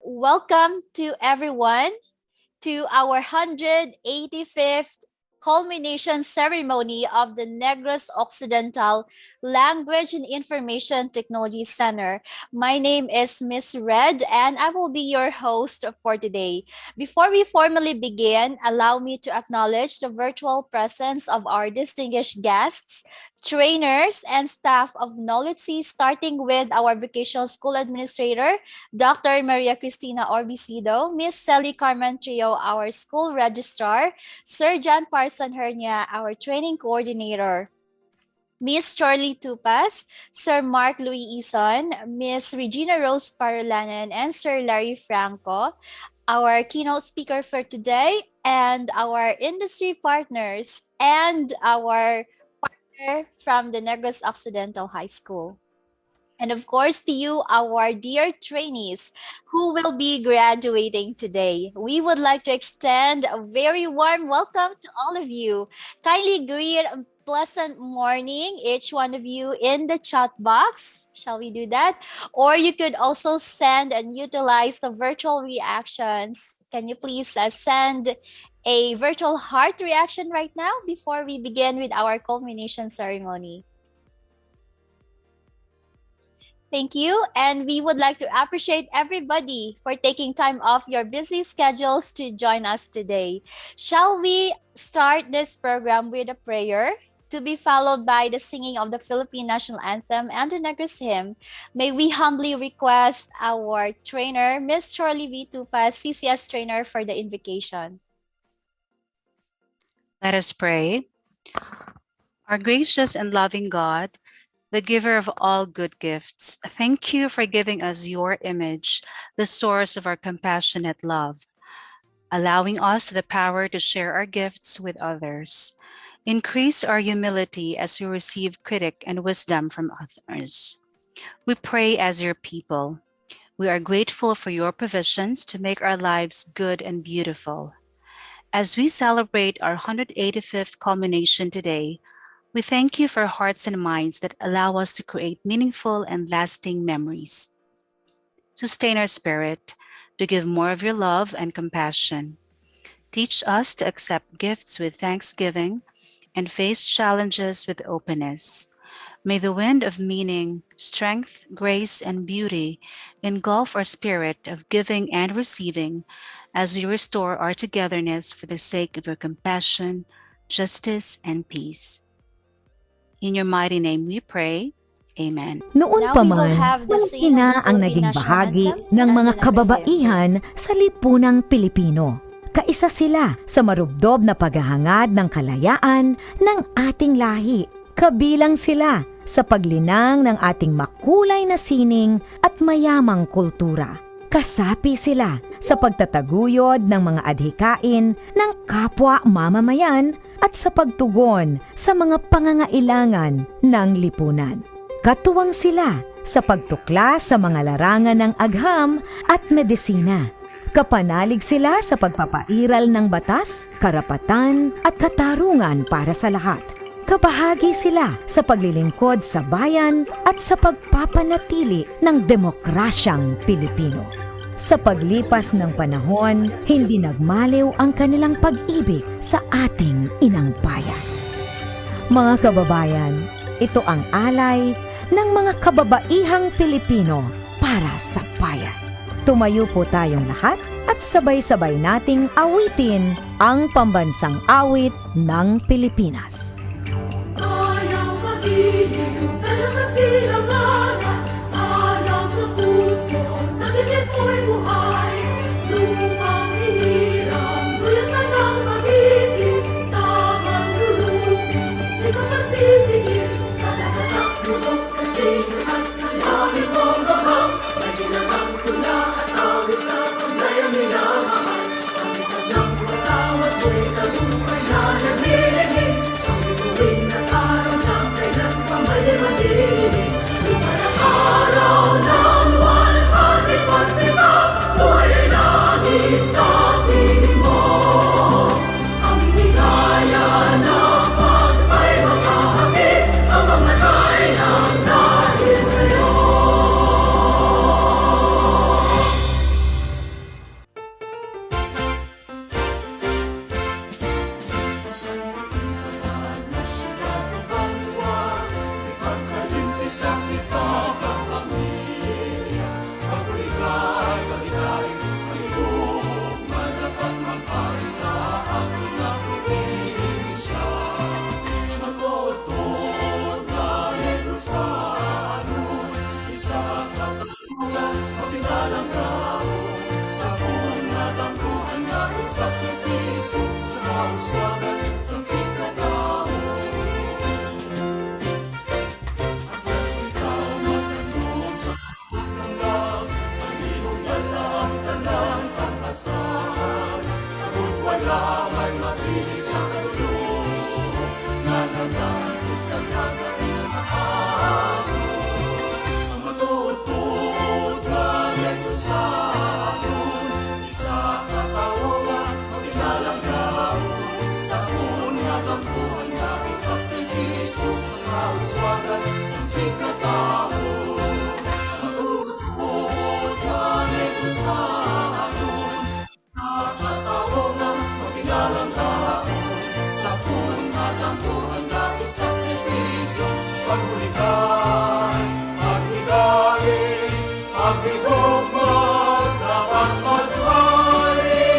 welcome to everyone to our 185th culmination ceremony of the Negros Occidental Language and Information Technology Center. My name is Miss Red and I will be your host for today. Before we formally begin, allow me to acknowledge the virtual presence of our distinguished guests, trainers, and staff of NOLITC, starting with our vocational school administrator, Dr. Maria Cristina Orbicido, Miss Sally Carmen Trio, our school registrar, Sir John Parson Hernia, our training coordinator, Miss Charlie Tupas, Sir Mark Louis Ison, Miss Regina Rose Parolanan, and Sir Larry Franco, our keynote speaker for today, and our industry partners, and our partner from the Negros Occidental High School. And of course, to you, our dear trainees who will be graduating today. We would like to extend a very warm welcome to all of you. Kindly greet a pleasant morning, each one of you, in the chat box. Shall we do that? Or you could also send and utilize the virtual reactions. Can you please send a virtual heart reaction right now before we begin with our culmination ceremony? Thank you. And we would like to appreciate everybody for taking time off your busy schedules to join us today. Shall we start this program with a prayer to be followed by the singing of the Philippine National Anthem and the Negros Hymn? May we humbly request our trainer, Ms. Charlie V. Tupas, CCS trainer, for the invocation. Let us pray. Our gracious and loving God, the giver of all good gifts, thank you for giving us your image, the source of our compassionate love, allowing us the power to share our gifts with others. Increase our humility as we receive critique and wisdom from others. We pray as your people. We are grateful for your provisions to make our lives good and beautiful. As we celebrate our 185th culmination today, we thank you for hearts and minds that allow us to create meaningful and lasting memories. Sustain our spirit to give more of your love and compassion. Teach us to accept gifts with thanksgiving and face challenges with openness. May the wind of meaning, strength, grace, and beauty engulf our spirit of giving and receiving as we restore our togetherness for the sake of your compassion, justice, and peace. In your mighty name we pray. Amen. Noon pa man, malaki na ang naging bahagi ng mga kababaihan sa lipunang Pilipino. Kaisa sila sa marubdob na paghahangad ng kalayaan ng ating lahi. Kabilang sila sa paglinang ng ating makulay na sining at mayamang kultura. Kasapi sila sa pagtataguyod ng mga adhikain ng kapwa mamamayan at sa pagtugon sa mga pangangailangan ng lipunan. Katuwang sila sa pagtuklas sa mga larangan ng agham at medisina. Kapanalig sila sa pagpapairal ng batas, karapatan at katarungan para sa lahat. Kabahagi sila sa paglilingkod sa bayan at sa pagpapanatili ng demokrasyang Pilipino. Sa paglipas ng panahon, hindi nagmaliw ang kanilang pag-ibig sa ating inang bayan. Mga kababayan, ito ang alay ng mga kababaihang Pilipino para sa bayan. Tumayo po tayong lahat at sabay-sabay nating awitin ang pambansang awit ng Pilipinas. Ayaw magiliw, pero sa silanganan, alam ng puso, sa dilim mo'y buhay. Lupang hiniram, dulot na ng magiging, sa manlulukin, di ko masisingil, sa lahat ng tulog sa sino at sa langit mong bahang, nagilang ang tula at awit sa paglayang minamahal. Ang isang ng matawad mo'y tagumpay na nagdiligin, ang bituin at araw na kailan pa may madilig. Lupa ng araw ng 100 pagsigaw. sakripisyo sa kauswagan ng sikataon. At kung ikaw magkandong sa Diyos ng lang, ang iyong dala ang tanan sa kasal. Ako't wala may mapiling sa kaluluwa, nanagaan Diyos ng nagais maamo. Ang matuod-tuod na neto sa aton, isa katawagan, mapinalang tao, sa una dampuan na isakripisyo sa kauswagan ng sikataon. Ang matuod-tuod na neto sa aton, nakatawagan, mapinalang tao, sa una dampuan na isakripisyo, pagmulikan, paghigaling, paghigugmang, dapat maghari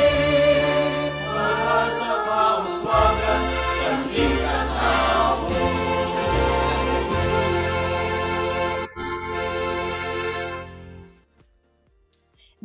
para sa kauswagan sa sikataon.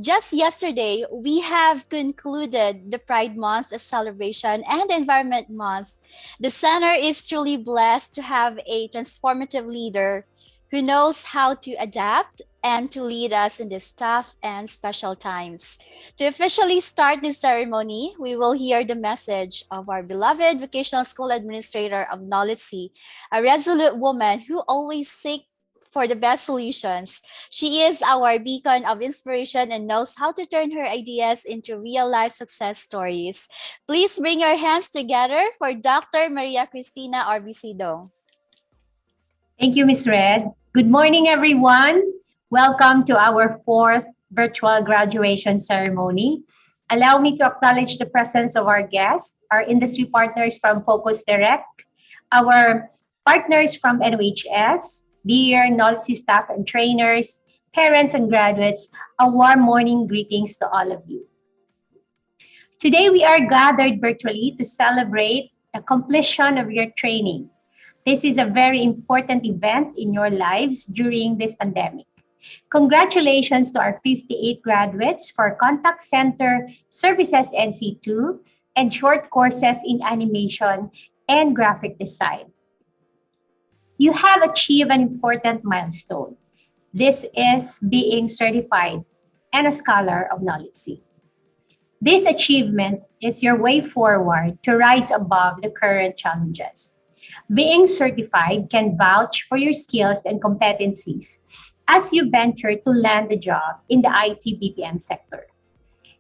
Just yesterday, we have concluded the Pride Month celebration and Environment Month. The center is truly blessed to have a transformative leader who knows how to adapt and to lead us in these tough and special times. To officially start this ceremony, we will hear the message of our beloved Vocational School Administrator of KnowledgeC, a resolute woman who always seeks for the best solutions. She is our beacon of inspiration and knows how to turn her ideas into real-life success stories. Please bring your hands together for Dr. Maria Cristina Orbicido. Thank you, Ms. Red. Good morning, everyone. Welcome to our 4th virtual graduation ceremony. Allow me to acknowledge the presence of our guests, our industry partners from Focus Direct, our partners from NOHS, dear KnowledgeC staff and trainers, parents and graduates, a warm morning greetings to all of you. Today, we are gathered virtually to celebrate the completion of your training. This is a very important event in your lives during this pandemic. Congratulations to our 58 graduates for Contact Center Services NC2 and short courses in animation and graphic design. You have achieved an important milestone. This is being certified and a scholar of KnowledgeC. This achievement is your way forward to rise above the current challenges. Being certified can vouch for your skills and competencies as you venture to land a job in the IT BPM sector.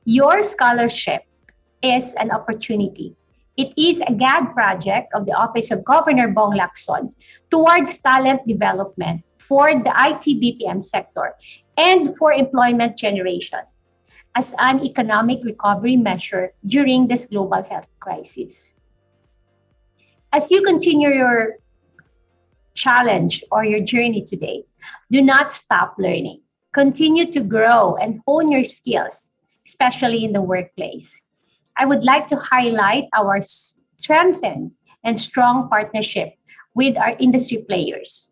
Your scholarship is an opportunity. It is a GAD project of the Office of Governor Bong Lacson towards talent development for the IT BPM sector and for employment generation as an economic recovery measure during this global health crisis. As you continue your challenge or your journey today, do not stop learning. Continue to grow and hone your skills, especially in the workplace. I would like to highlight our strengthened and strong partnership with our industry players.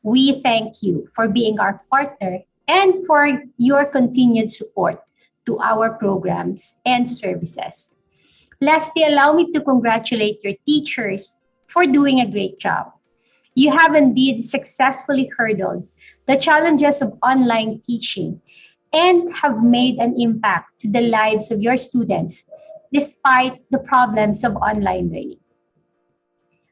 We thank you for being our partner and for your continued support to our programs and services. Lastly, allow me to congratulate your teachers for doing a great job. You have indeed successfully hurdled the challenges of online teaching and have made an impact to the lives of your students despite the problems of online learning.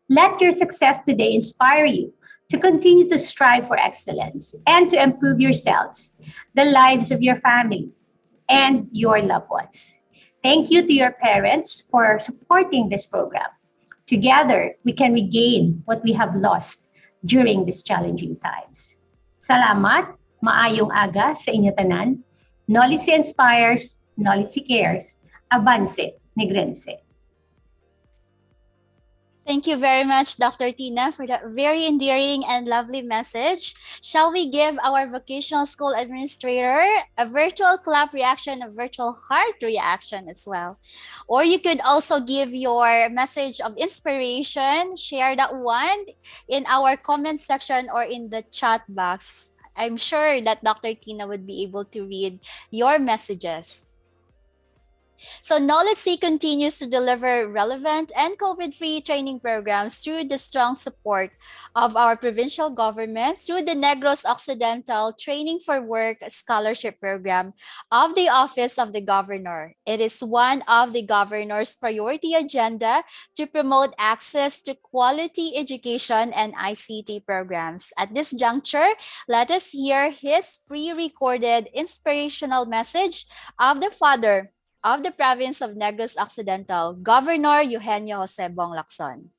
Let your success today inspire you to continue to strive for excellence and to improve yourselves, the lives of your family, and your loved ones. Thank you to your parents for supporting this program. Together, we can regain what we have lost during these challenging times. Salamat, maayong aga sa inyo tanan. KnowledgeC inspires, KnowledgeC cares. Avance, Negrense. Thank you very much, Dr. Tina, for that very endearing and lovely message. Shall we give our vocational school administrator a virtual clap reaction, a virtual heart reaction as well? Or you could also give your message of inspiration, share that one in our comment section or in the chat box. I'm sure that Dr. Tina would be able to read your messages. So KnowledgeC continues to deliver relevant and COVID-free training programs through the strong support of our provincial government through the Negros Occidental Training for Work Scholarship Program of the Office of the Governor. It is one of the governor's priority agenda to promote access to quality education and ICT programs. At this juncture, let us hear his pre-recorded inspirational message of the father of the province of Negros Occidental, Governor Eugenio Jose Bong Lacson.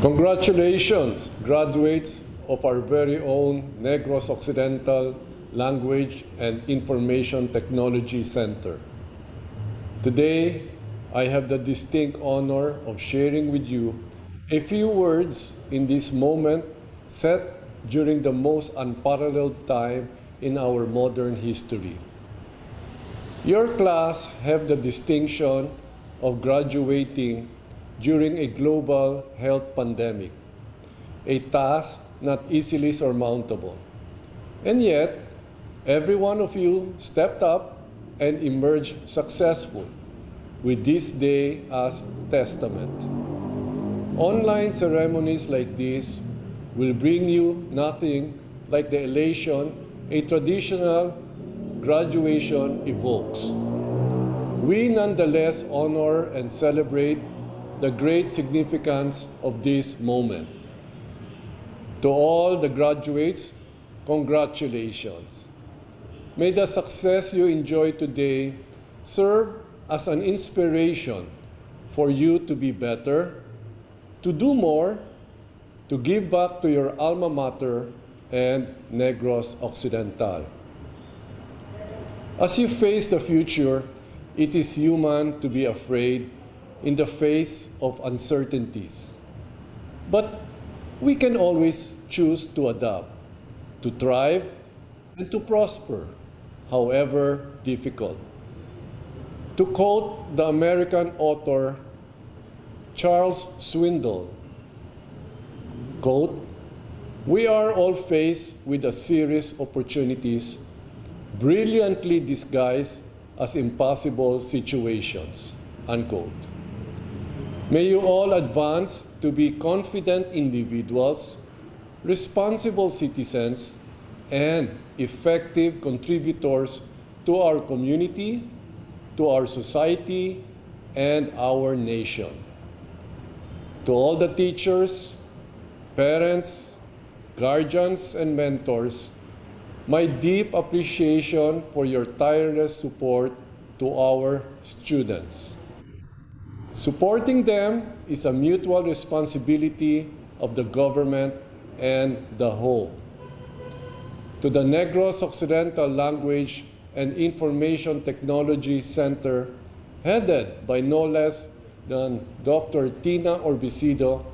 Congratulations, graduates of our very own Negros Occidental Language and Information Technology Center. Today, I have the distinct honor of sharing with you a few words in this moment set during the most unparalleled time in our modern history. Your class have the distinction of graduating during a global health pandemic, a task not easily surmountable. And yet, every one of you stepped up and emerged successful, with this day as testament. Online ceremonies like this will bring you nothing like the elation a traditional graduation evokes. We nonetheless honor and celebrate the great significance of this moment. To all the graduates, congratulations. May the success you enjoy today serve as an inspiration for you to be better, to do more, to give back to your alma mater and Negros Occidental. As you face the future, it is human to be afraid in the face of uncertainties. But we can always choose to adapt, to thrive, and to prosper, however difficult. To quote the American author Charles Swindoll, quote, "We are all faced with a series of opportunities brilliantly disguised as impossible situations," unquote. May you all advance to be confident individuals, responsible citizens, and effective contributors to our community, to our society, and our nation. To all the teachers, parents, guardians, and mentors, my deep appreciation for your tireless support to our students. Supporting them is a mutual responsibility of the government and the whole. To the Negros Occidental Language and Information Technology Center, headed by no less than Dr. Tina Orbisido,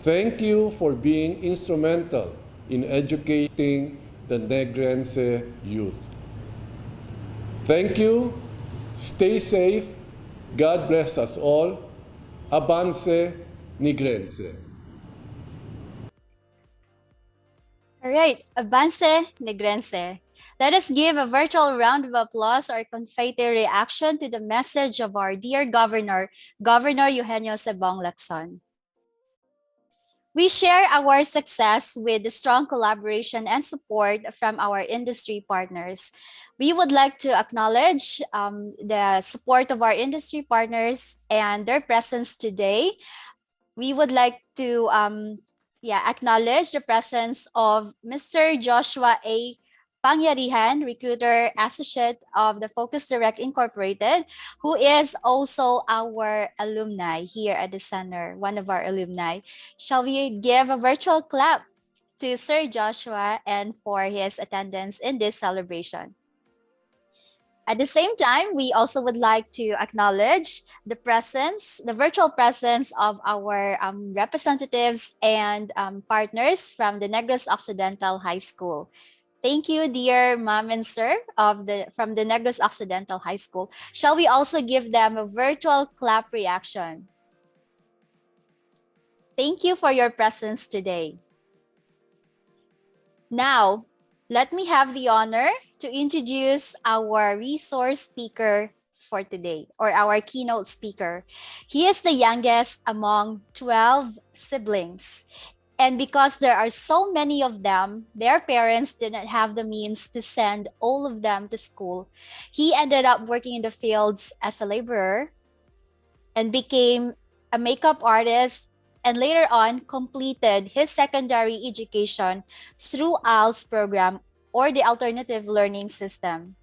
thank you for being instrumental in educating the Negrense youth. Thank you, stay safe, God bless us all, Avance Negrense. All right, Avance Negrense. Let us give a virtual round of applause or confetti reaction to the message of our dear Governor, Governor Eugenio Sebong Lacson. We share our success with the strong collaboration and support from our industry partners. We would like to acknowledge the support of our industry partners and their presence today. We would like to acknowledge the presence of Mr. Joshua A. Pangyarihan, Recruiter Associate of the Focus Direct Incorporated, who is also our alumni here at the center, one of our alumni. Shall we give a virtual clap to Sir Joshua and for his attendance in this celebration? At the same time, we also would like to acknowledge the presence, the virtual presence of our representatives and partners from the Negros Occidental High School. Thank you, dear mom and sir from the Negros Occidental High School. Shall we also give them a virtual clap reaction? Thank you for your presence today. Now, let me have the honor to introduce our resource speaker for today, or our keynote speaker. He is the youngest among 12 siblings. And because there are so many of them, their parents didn't have the means to send all of them to school. He ended up working in the fields as a laborer and became a makeup artist, and later on completed his secondary education through ALS program, or the Alternative Learning System.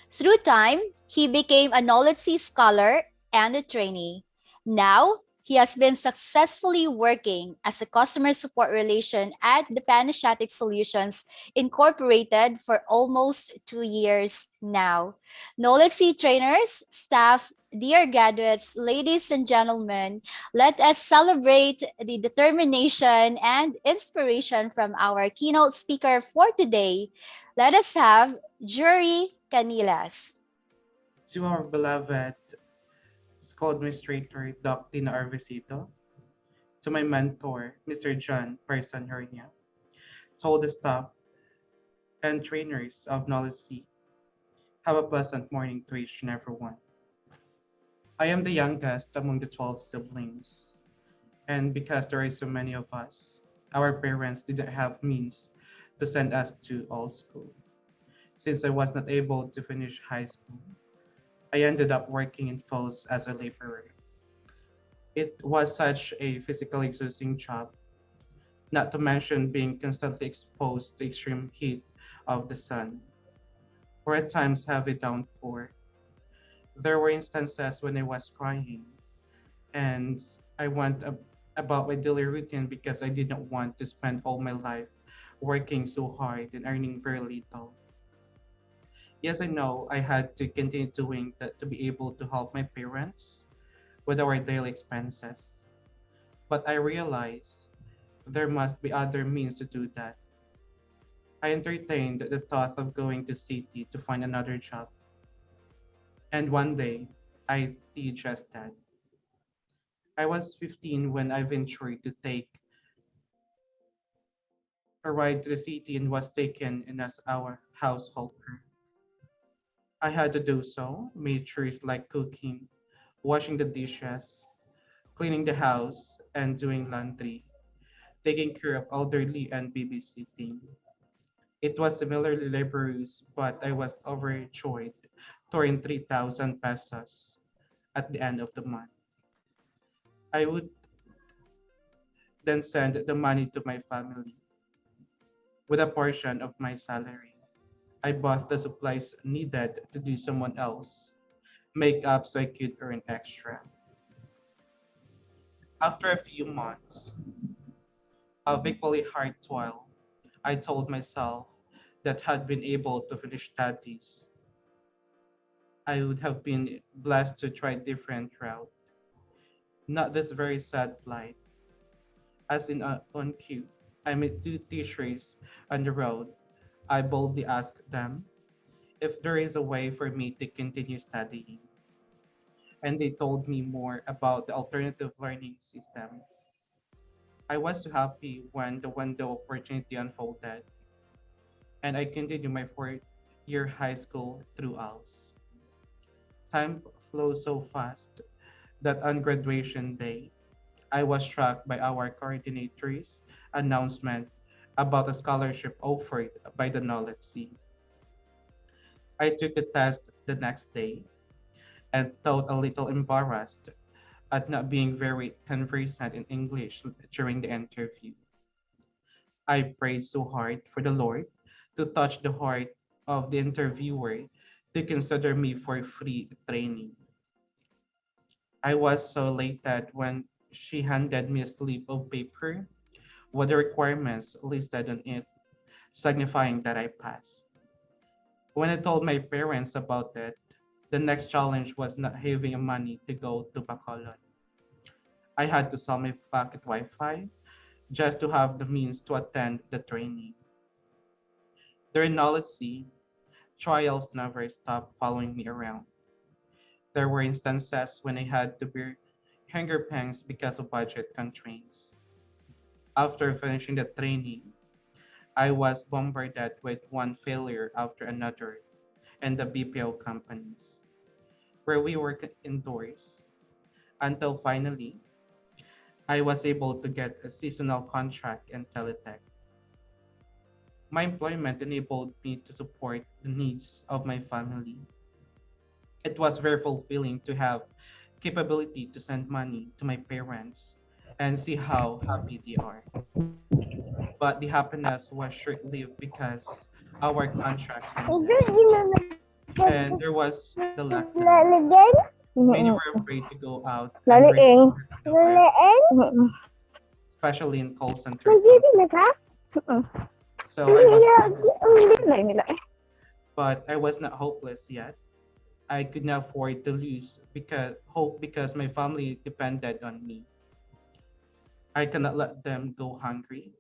Through time, he became a NOLITC scholar and a trainee. Now, he has been successfully working as a customer support relation at the Panasiatic Solutions Incorporated for almost 2 years now. KnowledgeC trainers, staff, dear graduates, ladies and gentlemen, let us celebrate the determination and inspiration from our keynote speaker for today. Let us have Joerry Canilas. To our beloved School Administrator, Doc Tina Arvesito, to my mentor, Mr. John Person Hernia, to all the staff and trainers of KnowledgeC, have a pleasant morning to each and everyone. I am the youngest among the 12 siblings, and because there are so many of us, our parents didn't have means to send us to all school. Since I was not able to finish high school, I ended up working in fields as a laborer. It was such a physically exhausting job, not to mention being constantly exposed to extreme heat of the sun, or at times heavy downpour. There were instances when I was crying, and I went about my daily routine because I didn't want to spend all my life working so hard and earning very little. Yes, I know I had to continue doing that to be able to help my parents with our daily expenses. But I realized there must be other means to do that. I entertained the thought of going to city to find another job. And one day, I did just that. I was 15 when I ventured to take a ride to the city and was taken in as our house helper. I had to do so, made chores like cooking, washing the dishes, cleaning the house, and doing laundry, taking care of elderly and babysitting. It was similarly laborious, but I was overjoyed to earn 3,000 pesos at the end of the month. I would then send the money to my family with a portion of my salary. I bought the supplies needed to do someone else makeup so I could earn extra. After a few months of equally hard toil, I told myself that had been able to finish studies, I would have been blessed to try different route, not this very sad plight. As in on cue, I met two teachers on the road. I boldly asked them if there is a way for me to continue studying, and they told me more about the alternative learning system. I was so happy when the window of opportunity unfolded, and I continued my fourth year high school through ALS. Time flew so fast that on graduation day, I was struck by our coordinator's announcement about a scholarship offered by the KnowledgeC. I took the test the next day and felt a little embarrassed at not being very conversant in English during the interview. I prayed so hard for the Lord to touch the heart of the interviewer to consider me for free training. I was so elated when she handed me a slip of paper with the requirements listed on it, signifying that I passed. When I told my parents about it, the next challenge was not having money to go to Bacolod. I had to sell my pocket Wi-Fi just to have the means to attend the training. During KnowledgeC, trials never stopped following me around. There were instances when I had to bear hunger pangs because of budget constraints. After finishing the training, I was bombarded with one failure after another in the BPO companies. where we work indoors until finally I was able to get a seasonal contract in teletech. My employment enabled me to support the needs of my family. It was very fulfilling to have capability to send money to my parents and see how happy they are. But the happiness was short-lived because our contract ended and there was the lockdown. Many were afraid to go out and work under the virus, especially in call center. So but I was not hopeless yet. I could not afford to lose because my family depended on me. I cannot let them go hungry.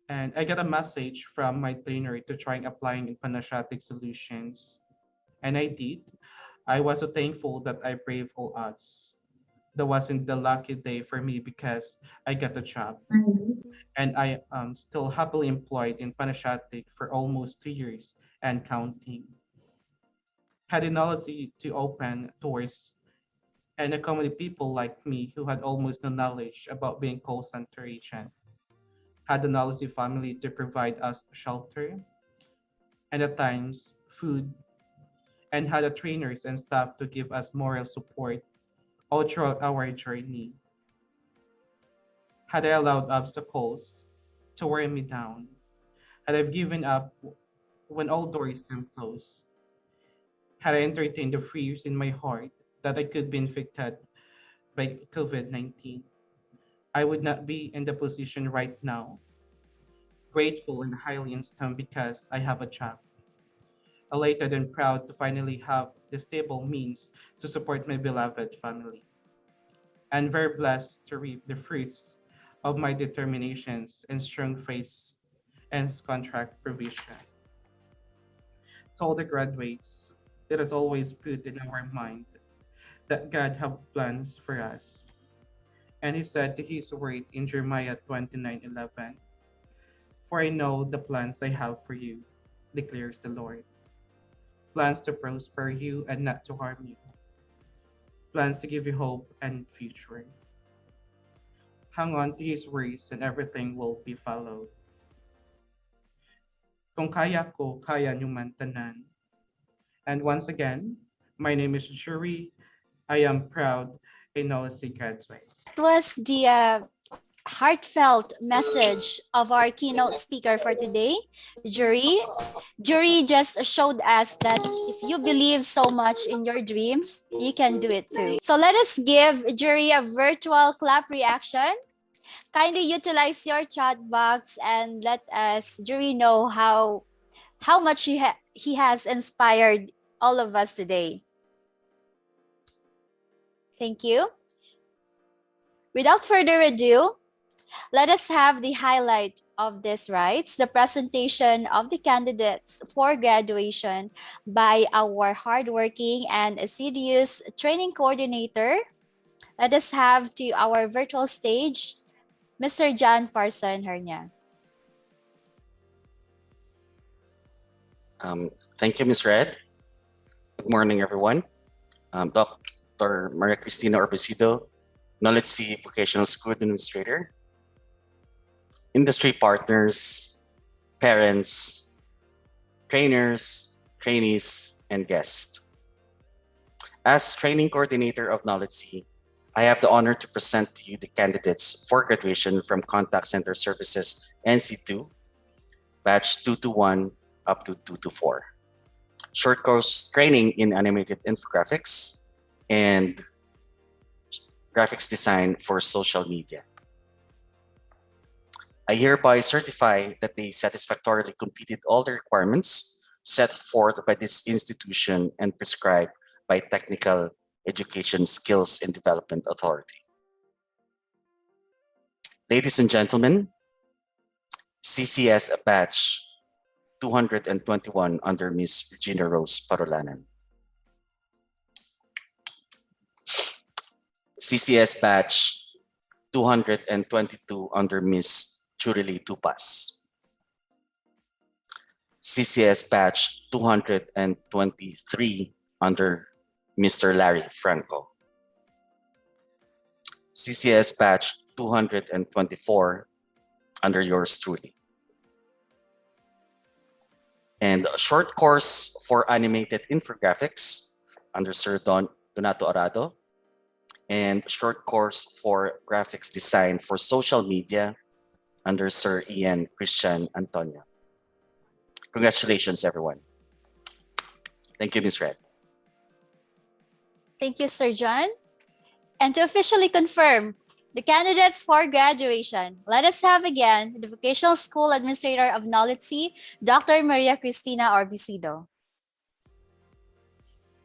And I got a message from my trainer to try applying in Panasiatic Solutions. And I did. I was so thankful that I braved all odds. That wasn't the lucky day for me because I got a job. And I am still happily employed in Panasiatic for almost 2 years and counting. Had the knowledge to open doors and accommodate people like me who had almost no knowledge about being call center agent. Had the knowledge family to provide us shelter and at times food, and had the trainers and staff to give us moral support all throughout our journey. Had I allowed obstacles to wear me down, had I given up when all doors seemed closed, had I entertained the fears in my heart that I could be infected by COVID-19, I would not be in the position right now, grateful and highly esteemed because I have a job, elated and proud to finally have the stable means to support my beloved family, and very blessed to reap the fruits of my determinations and strong faith and contract provision. To all the graduates, let us always put in our mind that God have plans for us. And he said to his word in Jeremiah 29:11, "For I know the plans I have for you, declares the Lord. Plans to prosper you and not to harm you. Plans to give you hope and future." Hang on to his words and everything will be followed. Kung kaya ko, kaya niyo man tanan. And once again, my name is Joerry. I am proud a KnowledgeC graduate. That was the heartfelt message of our keynote speaker for today, Joerry. Joerry just showed us that if you believe so much in your dreams, you can do it too. So let us give Joerry a virtual clap reaction. Kindly utilize your chat box and let us, Joerry, know how much he has inspired all of us today. Thank you. Without further ado, let us have the highlight of this, right? The presentation of the candidates for graduation by our hardworking and assiduous training coordinator. Let us have to our virtual stage, Mr. John Parson Hernia. Thank you, Ms. Red. Good morning, everyone. Dr. Maria Cristina Orbesido, KnowledgeC Vocational School Administrator, industry partners, parents, trainers, trainees, and guests. As training coordinator of KnowledgeC, I have the honor to present to you the candidates for graduation from Contact Center Services NC2, batch 221 up to 224. Short course training in animated infographics and graphics design for social media. I hereby certify that they satisfactorily completed all the requirements set forth by this institution and prescribed by Technical Education Skills and Development Authority. Ladies and gentlemen, CCS batch 221 under Ms. Regina Rose Parolanan. CCS batch 222 under Ms. Churili Tupas. CCS batch 223 under Mr. Larry Franco. CCS batch 224 under yours truly. And a short course for animated infographics under Sir Donato Arado, and short course for graphics design for social media under Sir Ian Christian Antonio. Congratulations, everyone. Thank you, Ms. Red. Thank you, Sir John. And to officially confirm the candidates for graduation, let us have again the Vocational School Administrator of KnowledgeC, Dr. Maria Cristina Orbicido.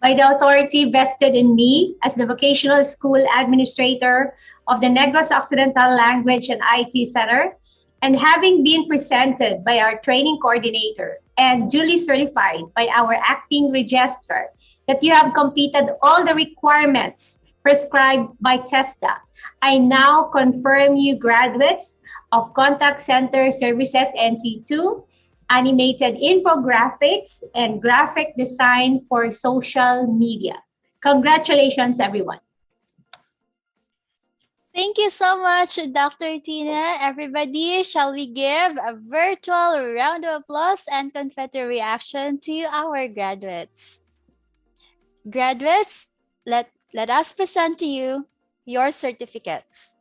By the authority vested in me as the Vocational School Administrator of the Negros Occidental Language and IT Center, and having been presented by our training coordinator and duly certified by our acting registrar that you have completed all the requirements prescribed by TESDA, I now confirm you graduates of Contact Center Services NC2, Animated Infographics, and Graphic Design for Social Media. Congratulations, everyone. Thank you so much, Dr. Tina. Everybody, shall we give a virtual round of applause and confetti reaction to our graduates? Graduates, let us present to you your certificates.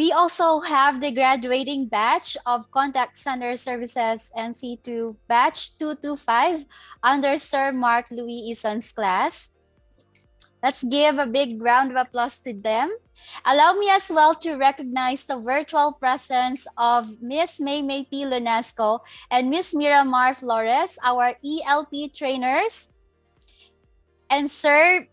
We also have the graduating batch of Contact Center Services NC2 Batch 225 under Sir Mark Louis Ison's class. Let's give a big round of applause to them. Allow me as well to recognize the virtual presence of Miss May P. Lunasco and Miss Miramar Flores, our ELT trainers, and Sir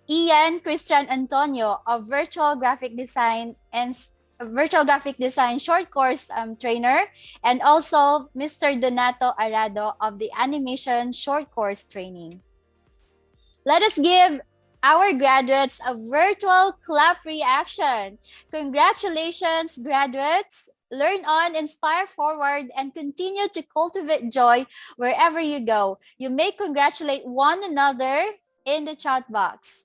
Ian Christian Antonio of Virtual Graphic Design and Virtual Graphic Design short course trainer, and also Mr. Donato Arado of the Animation short course training. Let us give our graduates a virtual clap reaction. Congratulations, graduates. Learn on, inspire forward, and continue to cultivate joy wherever you go. You may congratulate one another in the chat box.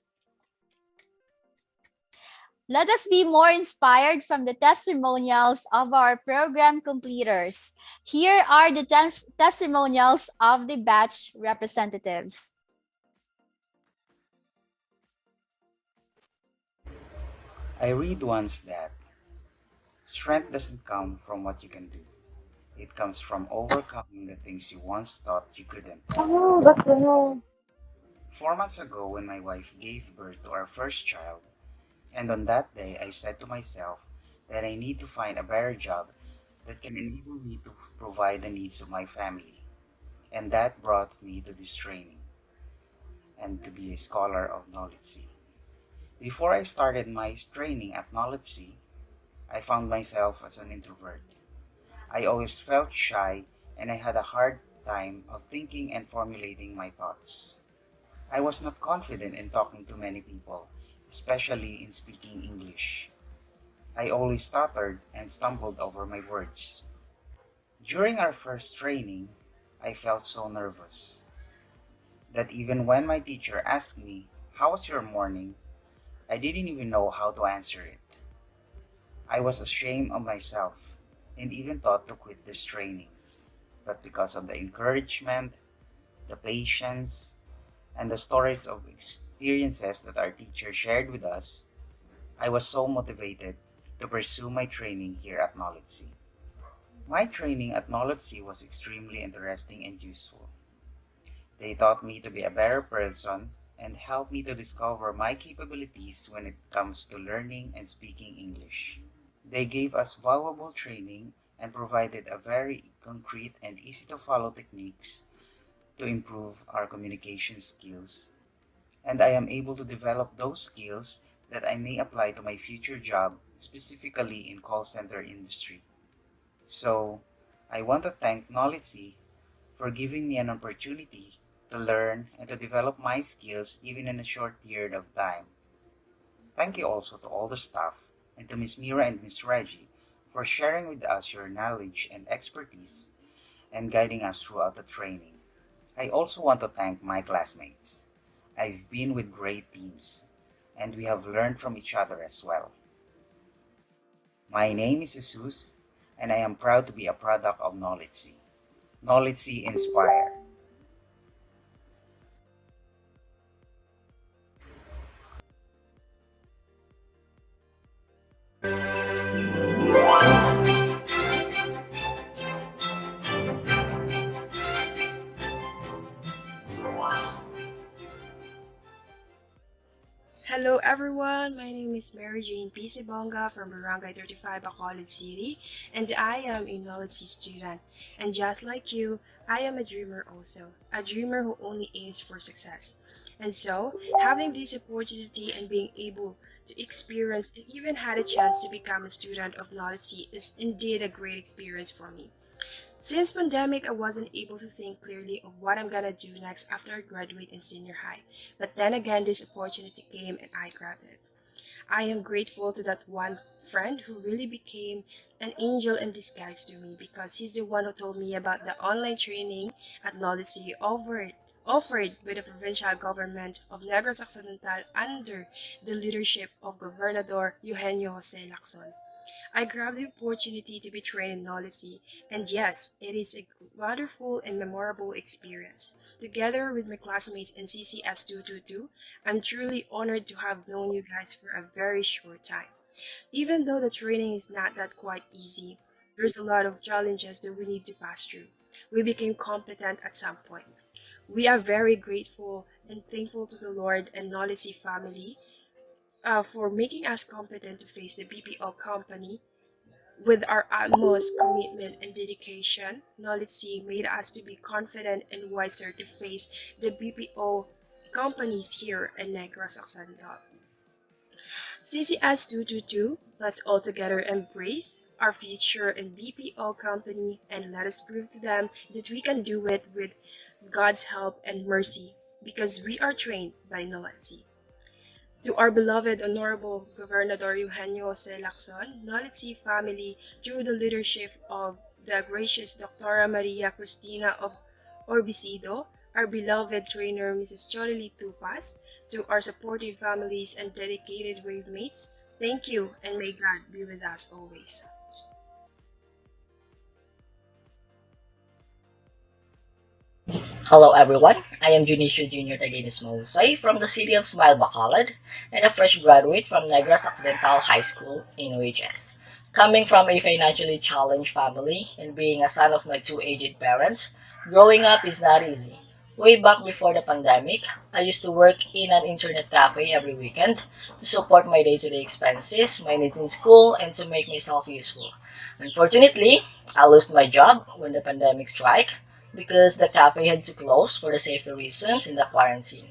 Let us be more inspired from the testimonials of our program completers. Here are the testimonials of the batch representatives. I read once that strength doesn't come from what you can do. It comes from overcoming the things you once thought you couldn't. 4 months ago, when my wife gave birth to our first child, and on that day I said to myself that I need to find a better job that can enable me to provide the needs of my family. And that brought me to this training and to be a scholar of KnowledgeC. Before I started my training at KnowledgeC, I found myself as an introvert. I always felt shy and I had a hard time of thinking and formulating my thoughts. I was not confident in talking to many people, especially in speaking English. I always stuttered and stumbled over my words. During our first training, I felt so nervous that even when my teacher asked me, "How was your morning?" I didn't even know how to answer it. I was ashamed of myself and even thought to quit this training. But because of the encouragement, the patience, and the stories of experiences that our teacher shared with us, I was so motivated to pursue my training here at KnowledgeC. My training at KnowledgeC was extremely interesting and useful. They taught me to be a better person and helped me to discover my capabilities when it comes to learning and speaking English. They gave us valuable training and provided a very concrete and easy to follow techniques to improve our communication skills. And I am able to develop those skills that I may apply to my future job, specifically in call center industry. So, I want to thank KnowledgeC for giving me an opportunity to learn and to develop my skills even in a short period of time. Thank you also to all the staff and to Ms. Mira and Ms. Reggie for sharing with us your knowledge and expertise and guiding us throughout the training. I also want to thank my classmates. I've been with great teams and we have learned from each other as well. My name is Jesus and I am proud to be a product of KnowledgeC. KnowledgeC Inspire. Hello everyone, my name is Mary Jane P. Sibonga from Barangay 35, Bacolod City, and I am a NOLITC student. And just like you, I am a dreamer also, a dreamer who only aims for success. And so, having this opportunity and being able to experience and even had a chance to become a student of NOLITC is indeed a great experience for me. Since pandemic, I wasn't able to think clearly of what I'm gonna do next after I graduate in senior high. But then again, this opportunity came and I grabbed it. I am grateful to that one friend who really became an angel in disguise to me because he's the one who told me about the online training at KnowledgeC offered by the provincial government of Negros Occidental under the leadership of Gobernador Eugenio Jose Lacson. I grabbed the opportunity to be trained in KnowledgeC, and yes, it is a wonderful and memorable experience. Together with my classmates in CCS 222, I'm truly honored to have known you guys for a very short time. Even though the training is not that quite easy, there's a lot of challenges that we need to pass through. We became competent at some point. We are very grateful and thankful to the Lord and NOLITC family for making us competent to face the BPO company. With our utmost commitment and dedication, NOLITC made us to be confident and wiser to face the BPO companies here in Negros Occidental. CCS 222, let's all together embrace our future in BPO company and let us prove to them that we can do it with God's help and mercy because we are trained by NOLITC. To our beloved Honorable Gobernador Eugenio C. Lacson, NOLITC family, through the leadership of the gracious Dr. Maria Cristina of Orbicido, our beloved trainer Mrs. Joerry Tupas, to our supportive families and dedicated wavemates, thank you and may God be with us always. Hello everyone, I am Janisha Junior Taginis Mahusay from the city of Smile Bacolod and a fresh graduate from Negros Occidental High School in OHS. Coming from a financially challenged family and being a son of my two aged parents, growing up is not easy. Way back before the pandemic, I used to work in an internet cafe every weekend to support my day-to-day expenses, my needs in school, and to make myself useful. Unfortunately, I lost my job when the pandemic struck because the cafe had to close for the safety reasons in the quarantine.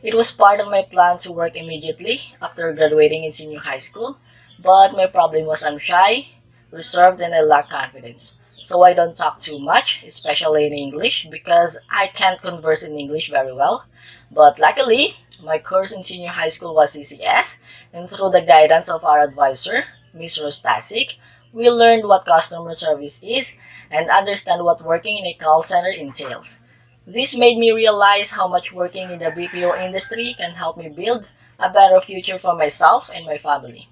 It was part of my plan to work immediately after graduating in senior high school, but my problem was I'm shy, reserved, and I lack confidence. So I don't talk too much, especially in English, because I can't converse in English very well. But luckily, my course in senior high school was CCS, and through the guidance of our advisor, Ms. Rostasik, we learned what customer service is and understand what working in a call center entails. This made me realize how much working in the BPO industry can help me build a better future for myself and my family.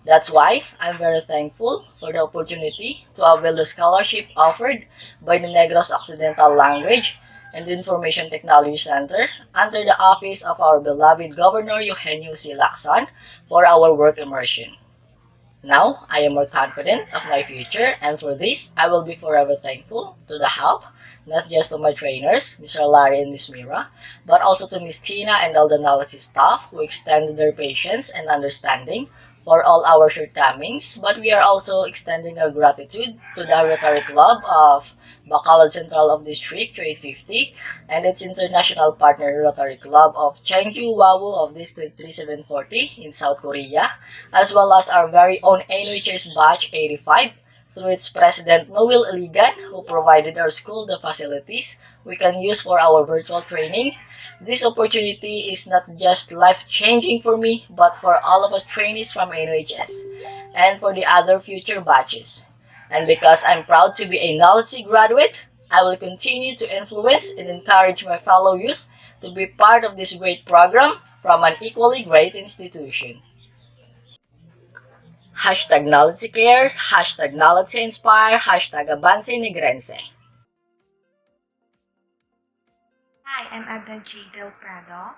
That's why I'm very thankful for the opportunity to avail the scholarship offered by the Negros Occidental Language and Information Technology Center under the office of our beloved Governor Eugenio C. Lacson for our work immersion. Now, I am more confident of my future, and for this, I will be forever thankful to the help, not just to my trainers, Mr. Larry and Miss Mira, but also to Miss Tina and all the knowledge staff who extended their patience and understanding for all our shortcomings, but we are also extending our gratitude to the Rotary Club of Bacolod Central of District 850 and its international partner Rotary Club of Chengju Wawu of District 3740 in South Korea, as well as our very own NHS Batch 85 through its president Noel Iligan, who provided our school the facilities we can use for our virtual training. This opportunity is not just life-changing for me, but for all of us trainees from NHS and for the other future batches. And because I'm proud to be a KnowledgeC graduate, I will continue to influence and encourage my fellow youth to be part of this great program from an equally great institution. Hashtag KnowledgeC cares, hashtag KnowledgeC inspire, hashtag Avance Negrense. Hi, I'm Edna J. Delprado.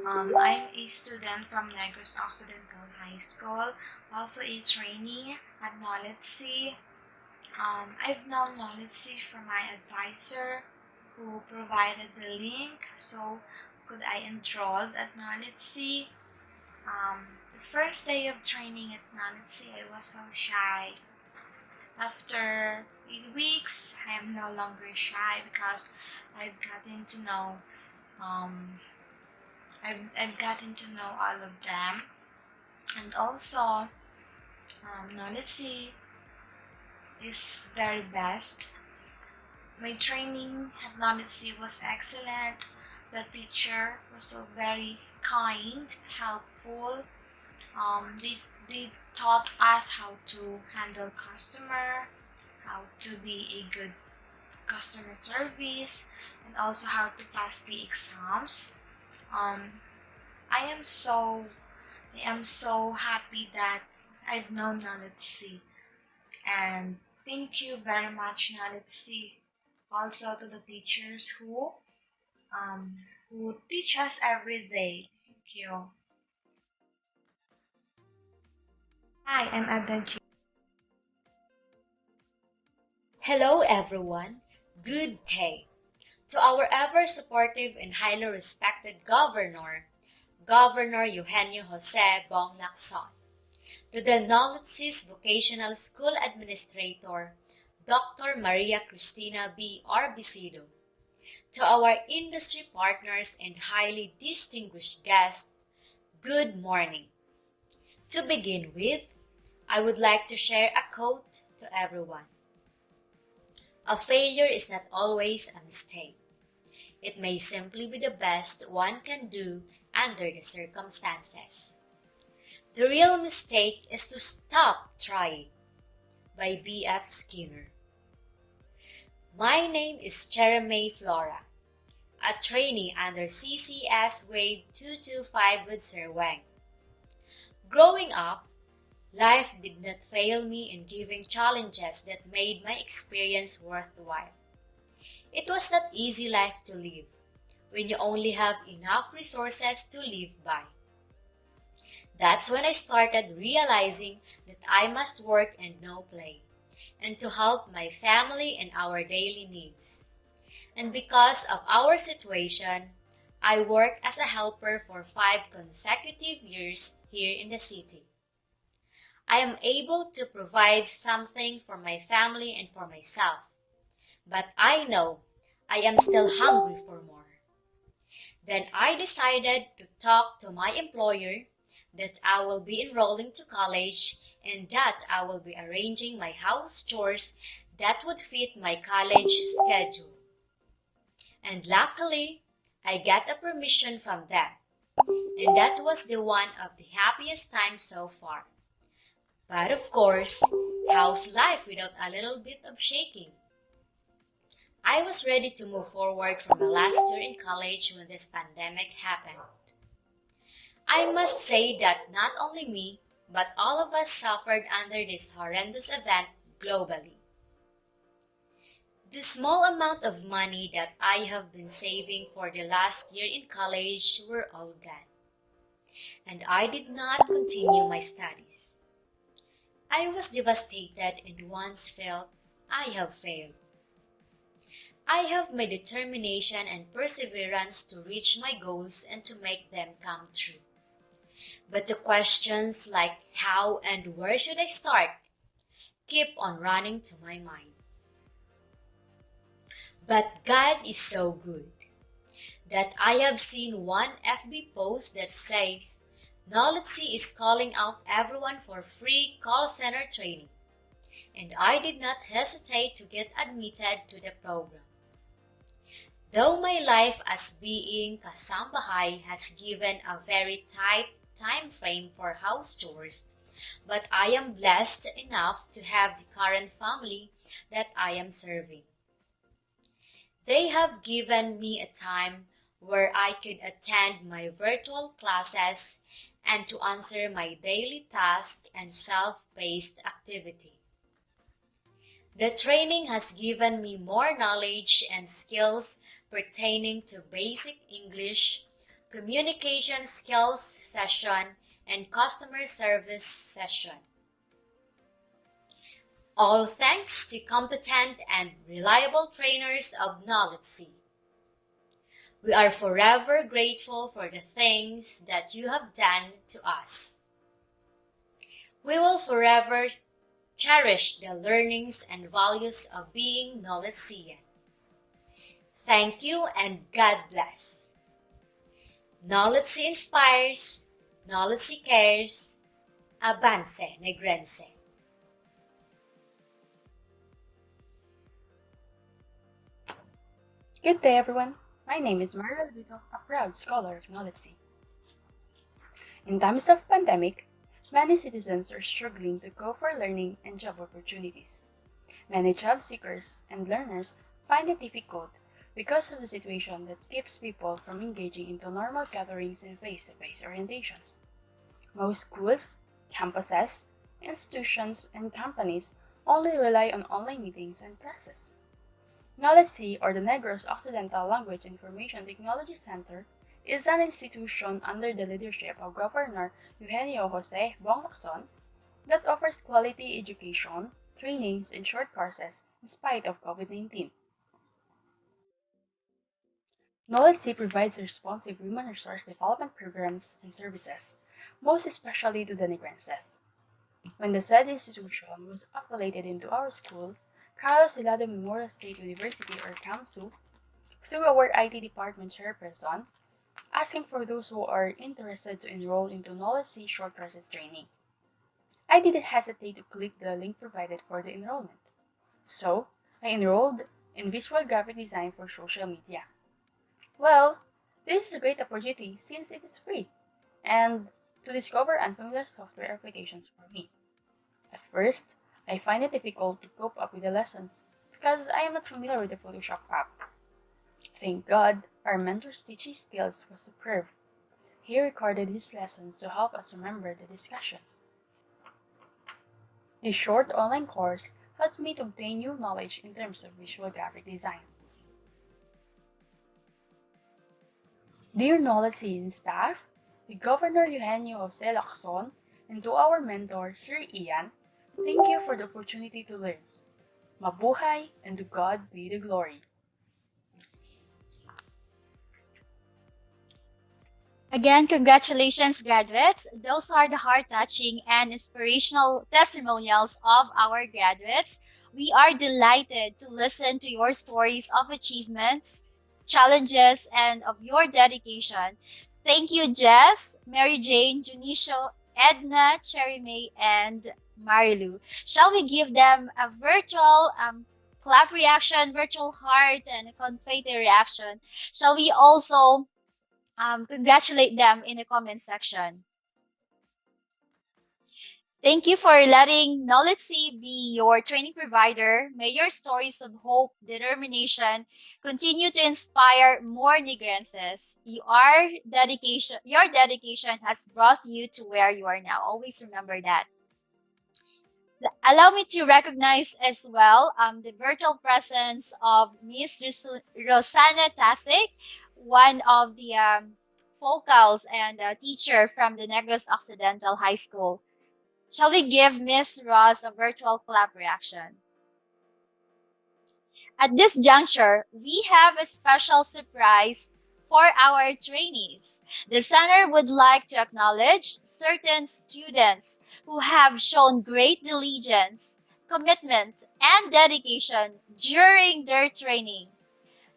I'm a student from Negros Occidental High School, also a trainee at KnowledgeC. I've known KnowledgeC from my advisor who provided the link so could I enroll at KnowledgeC. The first day of training at KnowledgeC, I was so shy. After 8 weeks, I am no longer shy because I've gotten to know I've gotten to know all of them, and also KnowledgeC is very best. My training at KnowledgeC was excellent. The teacher was so very kind, helpful. They taught us how to handle customer, how to be a good customer service, and also how to pass the exams. Um, I am so I am so happy that I've known KnowledgeC, and thank you very much KnowledgeC also to the teachers who teach us every day. Thank you. Hi, I'm Adnan. Hello, everyone. Good day. To our ever supportive and highly respected Governor Eugenio Jose Bong Lacson. To the NOLITC's Vocational School Administrator, Dr. Maria Cristina B. Orbisido. To our industry partners and highly distinguished guests, good morning. To begin with, I would like to share a quote to everyone. A failure is not always a mistake. It may simply be the best one can do under the circumstances. The real mistake is to stop trying. By B.F. Skinner. My name is Jeremy Flora, a trainee under CCS Wave 225 with Sir Wang. Growing up, life did not fail me in giving challenges that made my experience worthwhile. It was not easy life to live when you only have enough resources to live by. That's when I started realizing that I must work and no play, and to help my family and our daily needs. And because of our situation, I worked as a helper for 5 consecutive years here in the city. I am able to provide something for my family and for myself, but I know I am still hungry for more. Then I decided to talk to my employer that I will be enrolling to college and that I will be arranging my house chores that would fit my college schedule. And luckily, I got a permission from them, and that was the one of the happiest times so far. But of course, how's life without a little bit of shaking? I was ready to move forward from my last year in college when this pandemic happened. I must say that not only me, but all of us suffered under this horrendous event globally. The small amount of money that I have been saving for the last year in college were all gone, and I did not continue my studies. I was devastated and once felt I have failed. I have my determination and perseverance to reach my goals and to make them come true. But the questions like how and where should I start keep on running to my mind. But God is so good that I have seen one FB post that says KnowledgeC is calling out everyone for free call center training, and I did not hesitate to get admitted to the program. Though my life as being kasambahay has given a very tight time frame for house chores, but I am blessed enough to have the current family that I am serving. They have given me a time where I could attend my virtual classes and to answer my daily tasks and self-paced activity. The training has given me more knowledge and skills pertaining to basic English, communication skills session, and customer service session. All thanks to competent and reliable trainers of KnowledgeC. We are forever grateful for the things that you have done to us. We will forever cherish the learnings and values of being KnowledgeCian. Thank you and God bless. KnowledgeC inspires, KnowledgeC cares, avance negrense. Good day, everyone. My name is Maria Vito, a proud scholar of KnowledgeC. In times of pandemic, many citizens are struggling to go for learning and job opportunities. Many job seekers and learners find it difficult because of the situation that keeps people from engaging into normal gatherings and face-to-face orientations. Most schools, campuses, institutions, and companies only rely on online meetings and classes. NOLITC, or the Negros Occidental Language Information Technology Center, is an institution under the leadership of Governor Eugenio Jose Bong Lacson that offers quality education, trainings, and short courses in spite of COVID-19. NOLITC provides responsive human resource development programs and services, most especially to the Negrenses. When the said institution was affiliated into our school, Carlos Delgado Memorial State University or CAMSU, through our IT department chairperson, asking for those who are interested to enroll into NOLITC short courses training. I didn't hesitate to click the link provided for the enrollment. So, I enrolled in visual graphic design for social media. Well, this is a great opportunity since it is free and to discover unfamiliar software applications for me. At first, I find it difficult to cope up with the lessons because I am not familiar with the Photoshop app. Thank God, our mentor's teaching skills was superb. He recorded his lessons to help us remember the discussions. This short online course helps me to obtain new knowledge in terms of visual graphic design. Dear KnowledgeC and staff, to Governor Eugenio Jose Lacson, and to our mentor, Sir Ian, thank you for the opportunity to learn. Mabuhay, and to God be the glory. Again, congratulations, graduates. Those are the heart-touching and inspirational testimonials of our graduates. We are delighted to listen to your stories of achievements, challenges, and of your dedication. Thank you, Jess, Mary Jane, Janisha, Edna, Cherry May, and Marilu. Shall we give them a virtual clap reaction, virtual heart, and a confetti reaction? Shall we also congratulate them in the comment section? Thank you for letting KnowledgeC be your training provider. May your stories of hope, determination continue to inspire more Negrenses. Your dedication has brought you to where you are now. Always remember that. Allow me to recognize as well the virtual presence of Miss Rosana Tasik, one of the focals and teacher from the Negros Occidental High School. Shall we give Miss Ross a virtual clap reaction? At this juncture, we have a special surprise for our trainees. The center would like to acknowledge certain students who have shown great diligence, commitment, and dedication during their training.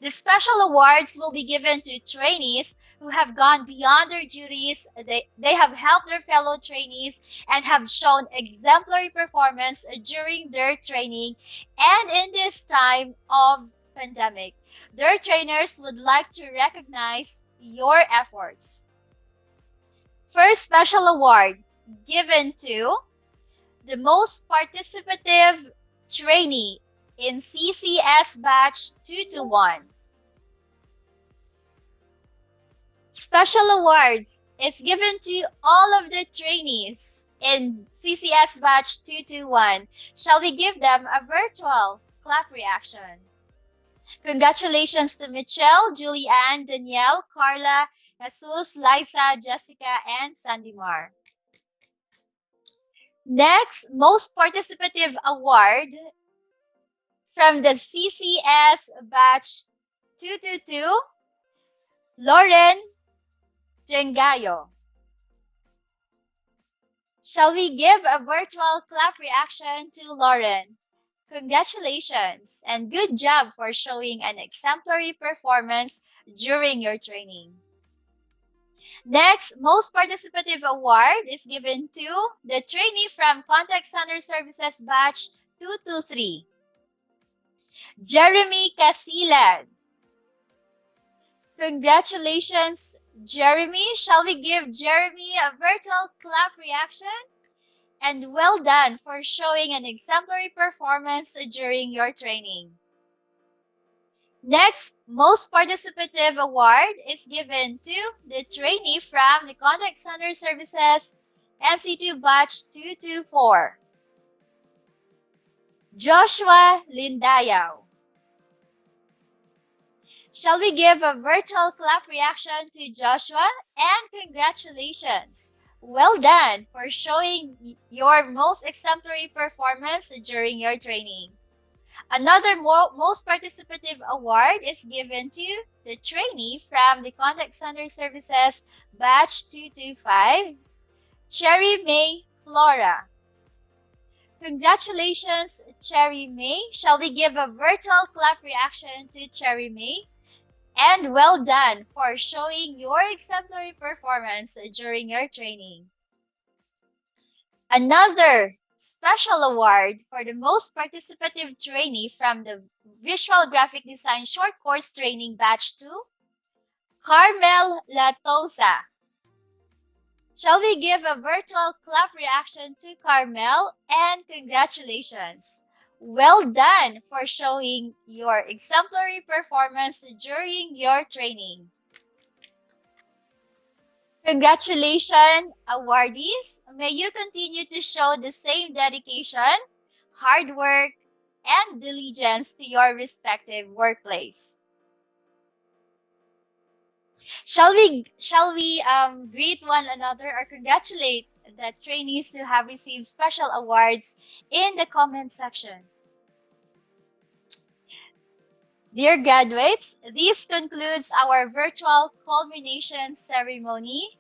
The special awards will be given to trainees who have gone beyond their duties. They have helped their fellow trainees and have shown exemplary performance during their training and in this time of pandemic. Their trainers would like to recognize your efforts. First special award given to the most participative trainee in CCS Batch 221. Special awards is given to all of the trainees in CCS Batch 221. Shall we give them a virtual clap reaction? Congratulations to Michelle, Julianne, Danielle, Carla, Jesus, Liza, Jessica, and Sandimar. Next, most participative award from the CCS Batch 222, Lauren Jengayo. Shall we give a virtual clap reaction to Lauren? Congratulations and good job for showing an exemplary performance during your training. Next, most participative award is given to the trainee from Contact Center Services Batch 223, Jeremy Casilan. Congratulations, Jeremy. Shall we give Jeremy a virtual clap reaction? And well done for showing an exemplary performance during your training. Next, most participative award is given to the trainee from the Contact Center Services NC2 Batch 224, Joshua Lindayao. Shall we give a virtual clap reaction to Joshua? And congratulations! Well done for showing your most exemplary performance during your training. Another most participative award is given to the trainee from the Contact Center Services Batch 225, Cherry May Flora. Congratulations, Cherry May. Shall we give a virtual clap reaction to Cherry May? And well done for showing your exemplary performance during your training. Another special award for the most participative trainee from the Visual Graphic Design Short Course Training Batch 2, Carmel Latosa. Shall we give a virtual clap reaction to Carmel? And congratulations! Well done for showing your exemplary performance during your training. Congratulations, awardees! May you continue to show the same dedication, hard work, and diligence to your respective workplace. Shall we greet one another or congratulate the trainees who have received special awards in the comment section? Dear graduates, this concludes our virtual culmination ceremony.